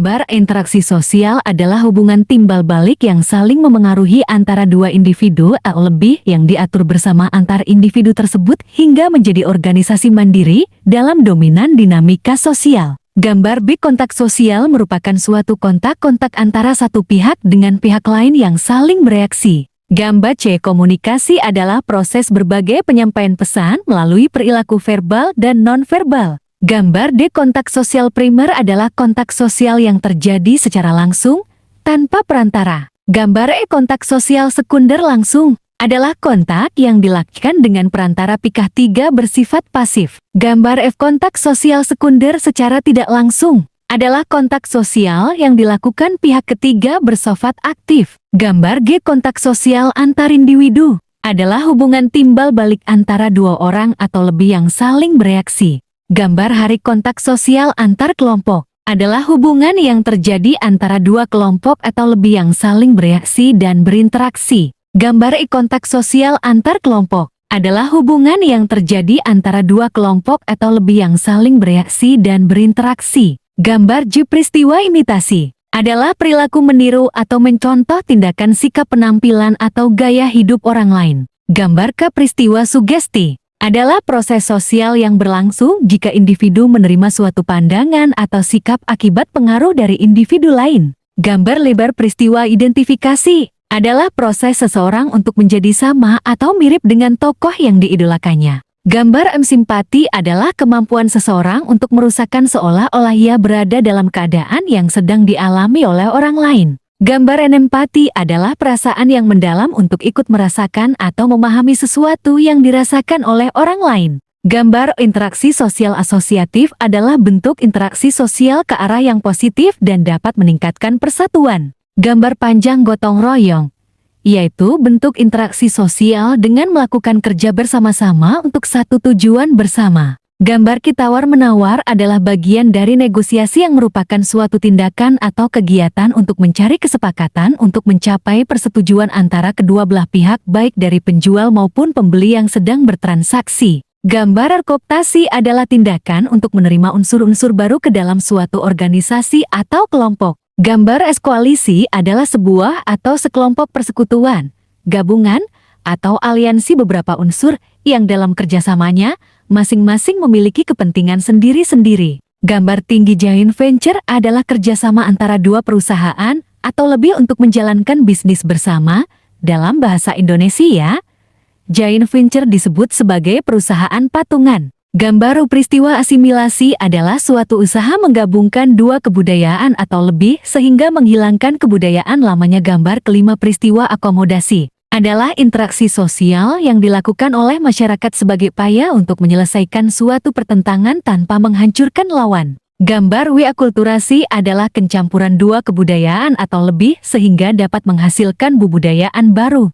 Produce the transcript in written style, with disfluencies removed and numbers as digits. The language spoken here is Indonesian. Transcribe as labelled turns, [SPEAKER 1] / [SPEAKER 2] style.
[SPEAKER 1] Gambar interaksi sosial adalah hubungan timbal balik yang saling memengaruhi antara dua individu atau lebih yang diatur bersama antar individu tersebut hingga menjadi organisasi mandiri dalam dominan dinamika sosial. Gambar B kontak sosial merupakan suatu kontak-kontak antara satu pihak dengan pihak lain yang saling bereaksi. Gambar C komunikasi adalah proses berbagai penyampaian pesan melalui perilaku verbal dan non-verbal. Gambar D kontak sosial primer adalah kontak sosial yang terjadi secara langsung, tanpa perantara. Gambar E kontak sosial sekunder langsung adalah kontak yang dilakukan dengan perantara pihak ketiga bersifat pasif. Gambar F kontak sosial sekunder secara tidak langsung adalah kontak sosial yang dilakukan pihak ketiga bersifat aktif. Gambar G kontak sosial antar individu adalah hubungan timbal balik antara dua orang atau lebih yang saling bereaksi. Gambar hari kontak sosial antar kelompok adalah hubungan yang terjadi antara dua kelompok atau lebih yang saling bereaksi dan berinteraksi. Gambar I kontak sosial antar kelompok adalah hubungan yang terjadi antara dua kelompok atau lebih yang saling bereaksi dan berinteraksi. Gambar J peristiwa imitasi adalah perilaku meniru atau mencontoh tindakan sikap penampilan atau gaya hidup orang lain. Gambar K peristiwa sugesti adalah proses sosial yang berlangsung jika individu menerima suatu pandangan atau sikap akibat pengaruh dari individu lain. Gambar lebar peristiwa identifikasi adalah proses seseorang untuk menjadi sama atau mirip dengan tokoh yang diidolakannya. Gambar M simpati adalah kemampuan seseorang untuk merusakkan seolah-olah ia berada dalam keadaan yang sedang dialami oleh orang lain. Gambar N empati adalah perasaan yang mendalam untuk ikut merasakan atau memahami sesuatu yang dirasakan oleh orang lain. Gambar interaksi sosial asosiatif adalah bentuk interaksi sosial ke arah yang positif dan dapat meningkatkan persatuan. Gambar panjang gotong royong, yaitu bentuk interaksi sosial dengan melakukan kerja bersama-sama untuk satu tujuan bersama. Gambar Ki tawar-menawar adalah bagian dari negosiasi yang merupakan suatu tindakan atau kegiatan untuk mencari kesepakatan untuk mencapai persetujuan antara kedua belah pihak baik dari penjual maupun pembeli yang sedang bertransaksi. Gambar kooptasi adalah tindakan untuk menerima unsur-unsur baru ke dalam suatu organisasi atau kelompok. Gambar S koalisi adalah sebuah atau sekelompok persekutuan, gabungan, atau aliansi beberapa unsur yang dalam kerjasamanya masing-masing memiliki kepentingan sendiri-sendiri. Gambar tinggi joint venture adalah kerjasama antara dua perusahaan atau lebih untuk menjalankan bisnis bersama. Dalam bahasa Indonesia, joint venture disebut sebagai perusahaan patungan. Gambar peristiwa asimilasi adalah suatu usaha menggabungkan dua kebudayaan atau lebih sehingga menghilangkan kebudayaan lamanya. Gambar kelima peristiwa akomodasi adalah interaksi sosial yang dilakukan oleh masyarakat sebagai upaya untuk menyelesaikan suatu pertentangan tanpa menghancurkan lawan. Gambar W akulturasi adalah pencampuran dua kebudayaan atau lebih sehingga dapat menghasilkan budayaan baru.